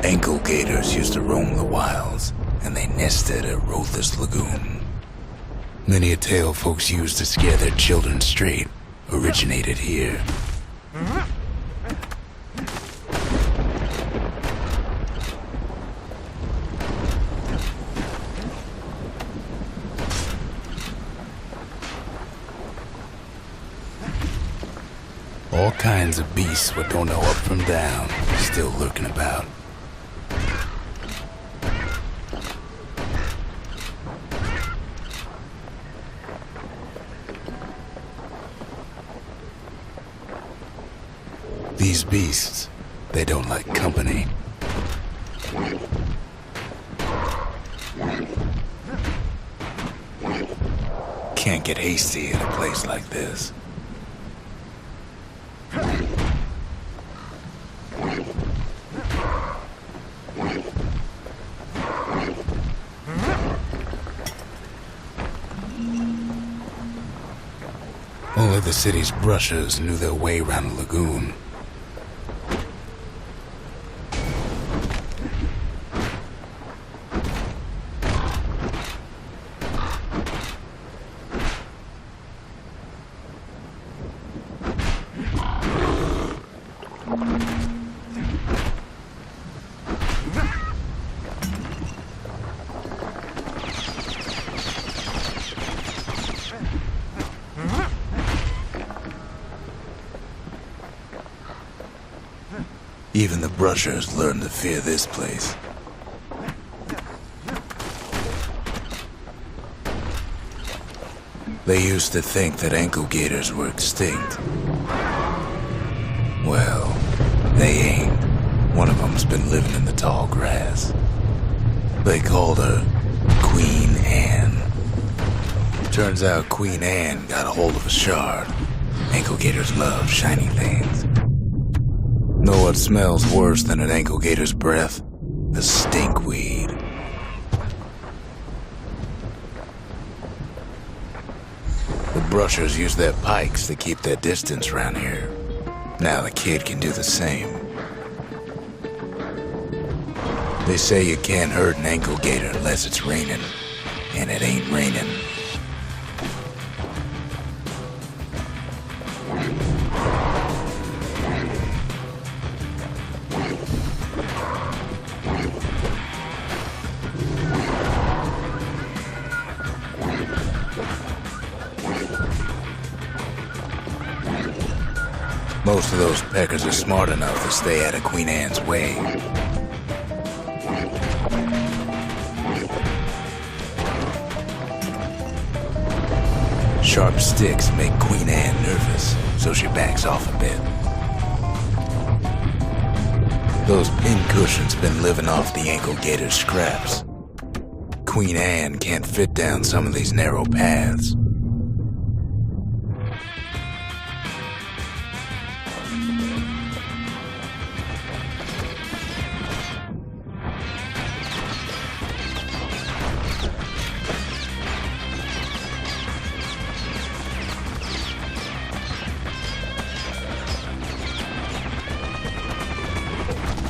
Ankle gators used to roam the wilds, and they nested at Rothes Lagoon. Many a tale folks used to scare their children straight originated here. All kinds of beasts what don't know up from down, still lurking about. These beasts, they don't like company. Can't get hasty in a place like this. Only the city's brushers knew their way around the lagoon. Even the brushers learned to fear this place. They used to think that ankle gators were extinct. Well, they ain't. One of them's been living in the tall grass. They called her Queen Anne. Turns out Queen Anne got a hold of a shard. Ankle gators love shiny things. Know what smells worse than an ankle gator's breath? The stinkweed. The brushers use their pikes to keep their distance around here. Now the kid can do the same. They say you can't hurt an ankle gator unless it's raining, and it ain't raining. Most of those peckers are smart enough to stay out of Queen Anne's way. Sharp sticks make Queen Anne nervous, so she backs off a bit. Those pincushions been living off the ankle gator's scraps. Queen Anne can't fit down some of these narrow paths.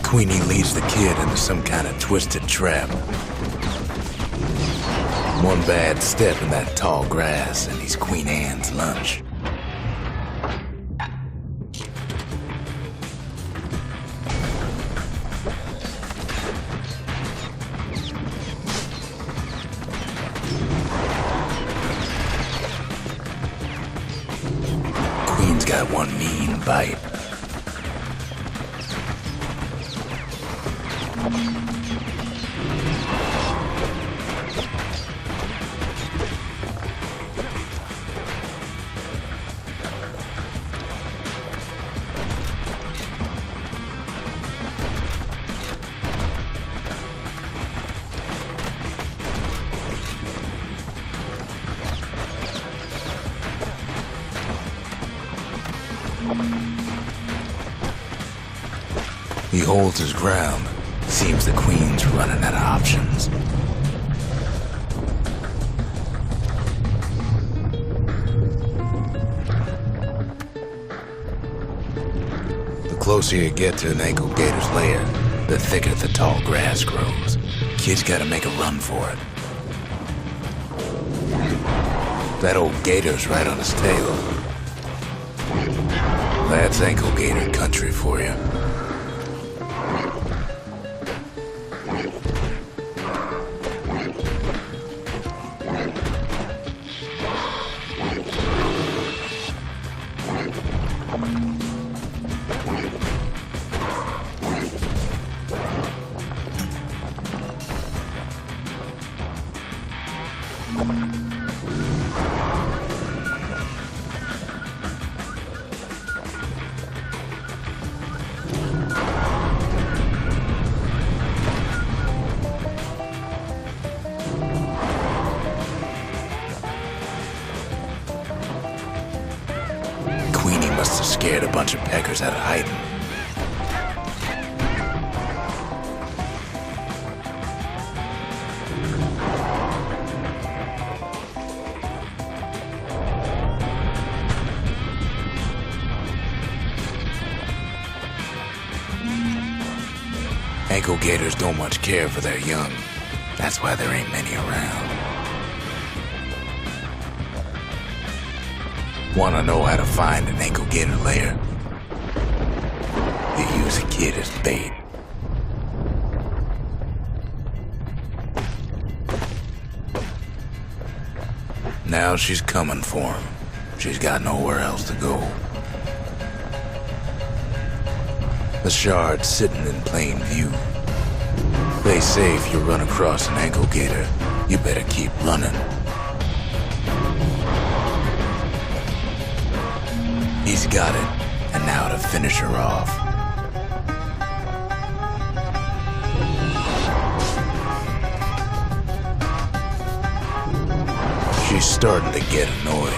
Queenie leads the kid into some kind of twisted trap. One bad step in that tall grass and he's Queen Anne's lunch. Queen's got one mean bite. He holds his ground. Seems the Queen's running out of options. The closer you get to an ankle gator's lair, The thicker the tall grass grows, kids gotta make a run for it. That old gator's right on his tail. That's ankle gator country for you. Must have scared a bunch of peckers out of hiding. Ankle gators don't much care for their young. That's why there ain't many around. Want to know how to find an ankle gator lair? You use a kid as bait. Now she's coming for him. She's got nowhere else to go. The shard's sitting in plain view. They say if you run across an ankle gator, you better keep running. He's got it, and now to finish her off. She's starting to get annoyed.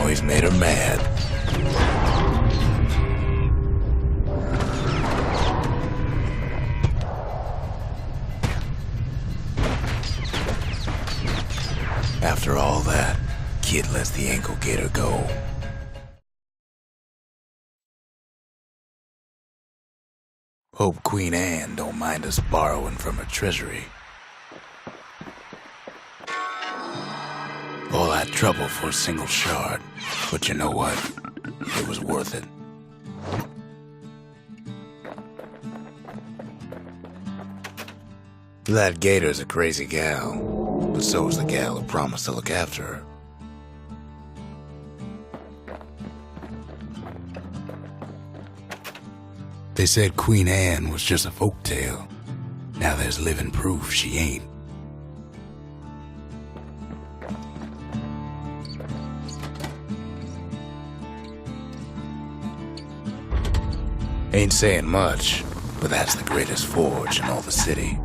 He's made her mad. After all that, kid lets the ankle gator go. Hope Queen Anne don't mind us borrowing from her treasury. All that trouble for a single shard, but you know what? It was worth it. That gator's a crazy gal, but so's the gal who promised to look after her. They said Queen Anne was just a folktale. Now there's living proof she ain't. Ain't saying much, but that's the greatest forge in all the city.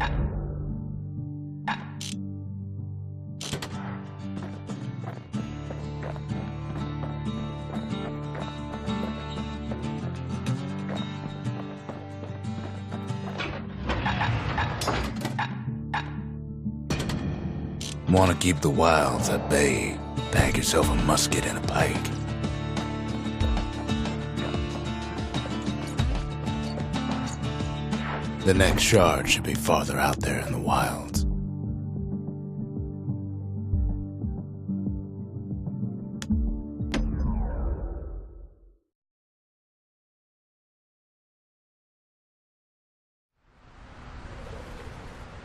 Want to keep the wilds at bay? Pack yourself a musket and a pike. The next shard should be farther out there in the wilds.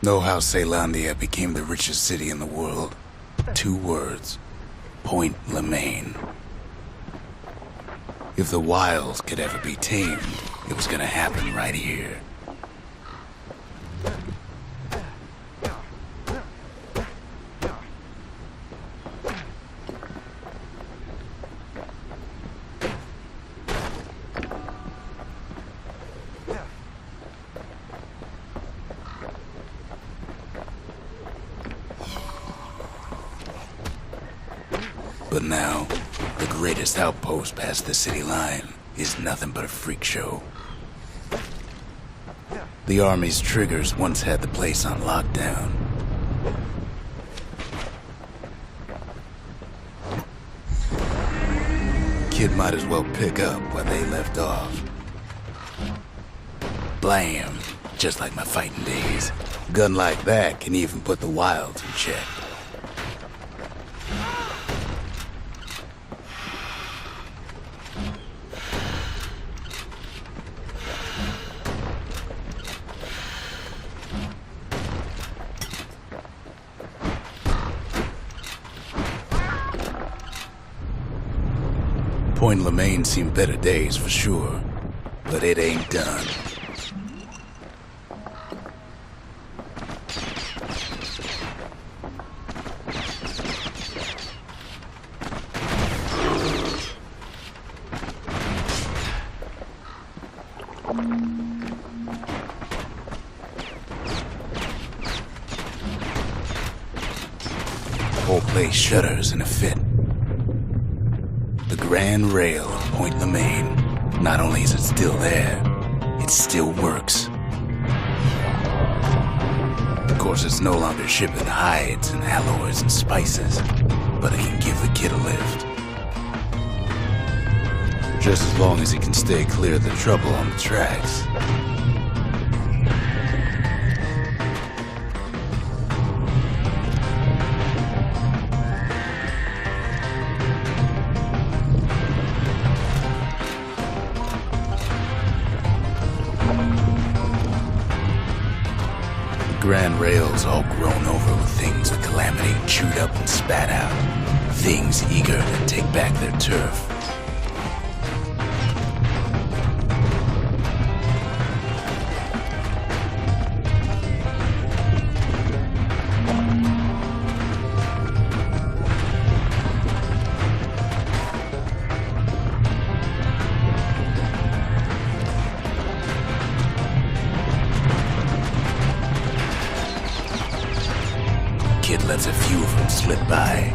Know how Caelondia became the richest city in the world? 2 words. Point Lemaine. If the wilds could ever be tamed, it was gonna happen right here. But now, the greatest outpost past the city line is nothing but a freak show. The Army's triggers once had the place on lockdown. Kid might as well pick up where they left off. Blam! Just like my fighting days. Gun like that can even put the wilds in check. Point Lemaine seen better days for sure, but it ain't done. The whole place shudders in a fit. The Grand Rail of Point Lemaine. Not only is it still there, it still works. Of course, it's no longer shipping hides and alloys and spices, but it can give the kid a lift. Just as long as he can stay clear of the trouble on the tracks. Grand Rail's all grown over with things the Calamity chewed up and spat out. Things eager to take back their turf. Kid lets a few of them slip by.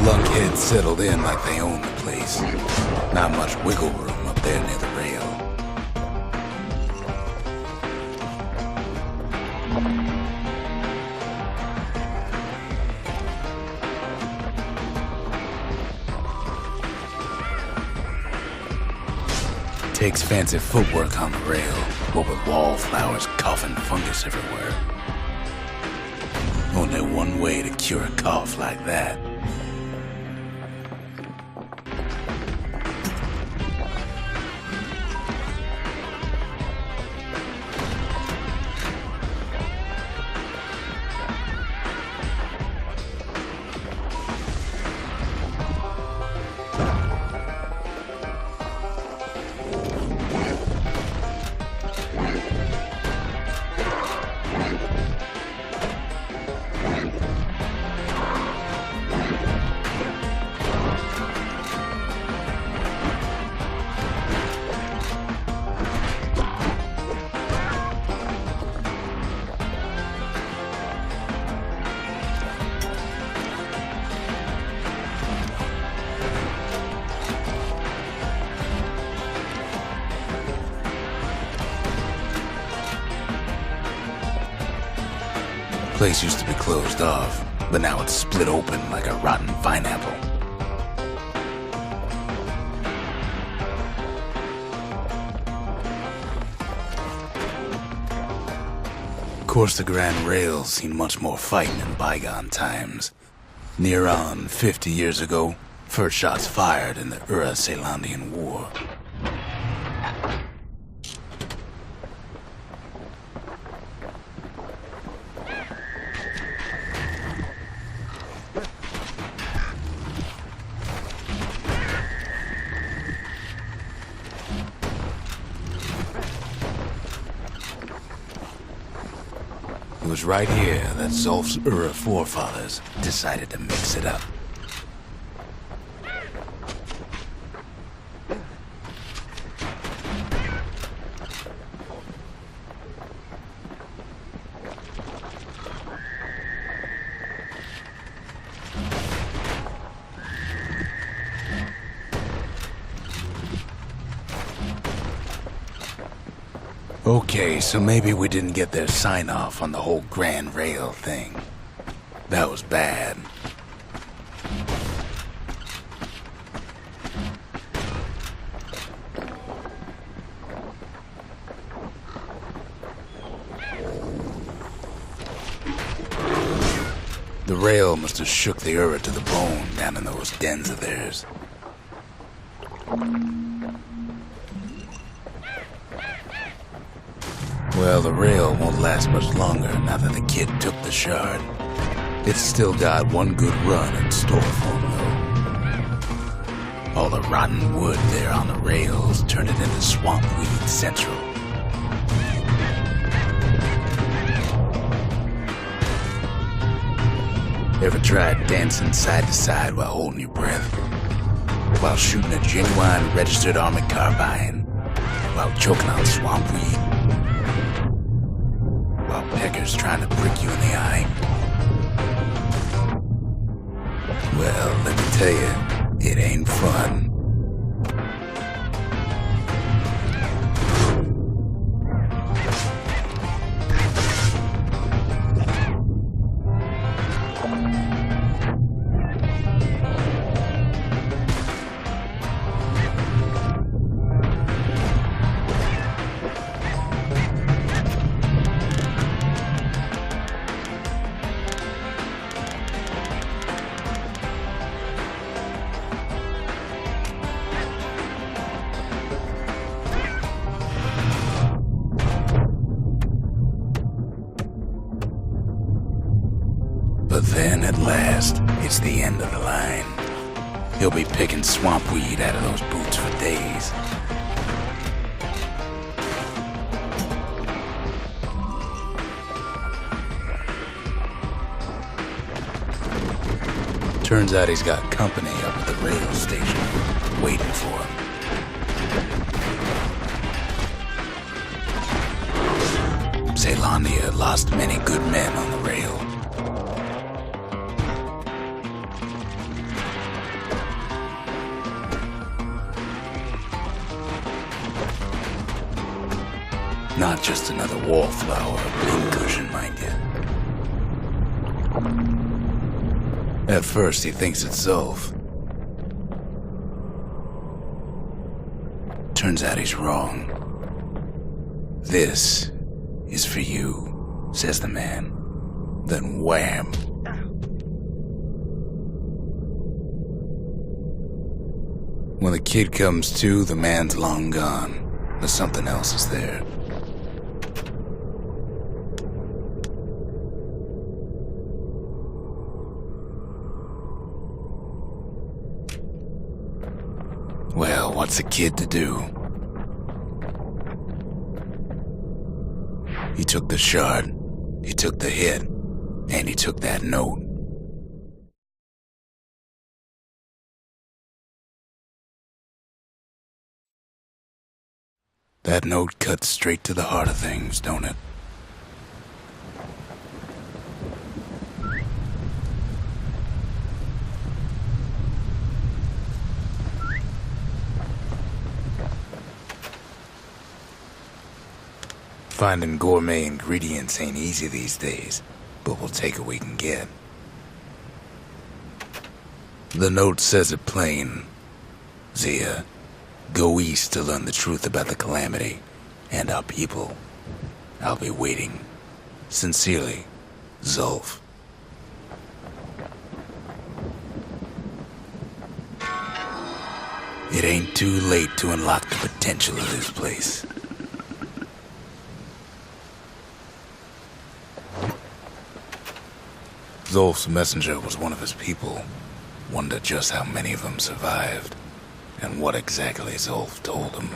Lunkheads settled in like they own the place. Not much wiggle room up there near the rail. Takes fancy footwork on the rail, what with wallflowers coughing fungus everywhere. Only one way to cure a cough like that. Place used to be closed off, but now it's split open like a rotten pineapple. Of course, the Grand Rail's seen much more fighting in bygone times. Near on 50 years ago, first shots fired in the Ura-Celandian War. It was right here that Zulf's Ura forefathers decided to mix it up. Okay, so maybe we didn't get their sign-off on the whole Grand Rail thing. That was bad. The rail must have shook the Ura to the bone down in those dens of theirs. Well, the rail won't last much longer now that the kid took the shard. It's still got one good run in store for him, though. All the rotten wood there on the rails turned it into Swamp Weed Central. Ever tried dancing side to side while holding your breath? While shooting a genuine registered army carbine? While choking on swamp weed? While peckers trying to prick you in the eye? Well, let me tell you, it ain't fun. But then, at last, it's the end of the line. He'll be picking swamp weed out of those boots for days. Turns out he's got company up at the rail station, waiting for him. Ceylondia lost many good men on the rail. Not just another wallflower or pincushion, mind you. At first, he thinks it's Zulf. Turns out he's wrong. This is for you, says the man. Then wham! When the kid comes to, the man's long gone. But something else is there. Well, what's a kid to do? He took the shard, he took the hit, and he took that note. That note cuts straight to the heart of things, don't it? Finding gourmet ingredients ain't easy these days, but we'll take what we can get. The note says it plain. Zia, go east to learn the truth about the calamity and our people. I'll be waiting. Sincerely, Zulf. It ain't too late to unlock the potential of this place. Zulf's messenger was one of his people. Wonder just how many of them survived, and what exactly Zulf told him.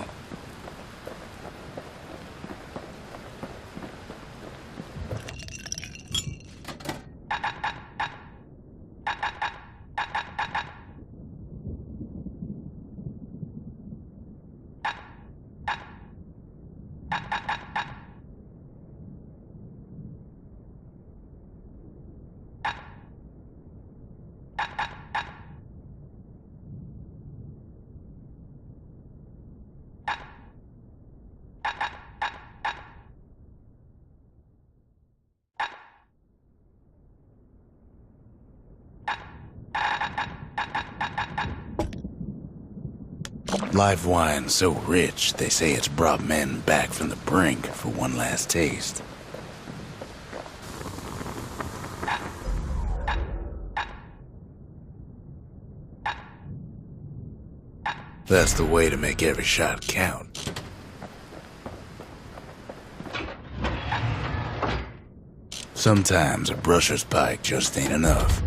Live wine so rich, they say it's brought men back from the brink for one last taste. That's the way to make every shot count. Sometimes a brusher's pike just ain't enough.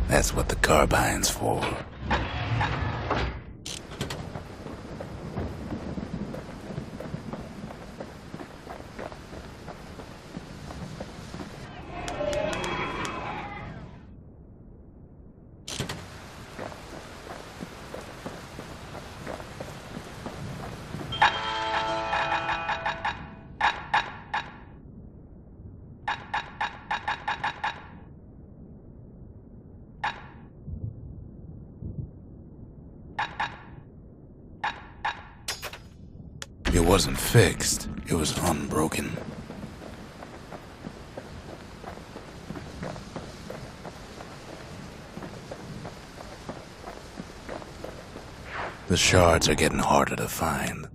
That's what the carbine's for. It wasn't fixed, it was unbroken. The shards are getting harder to find.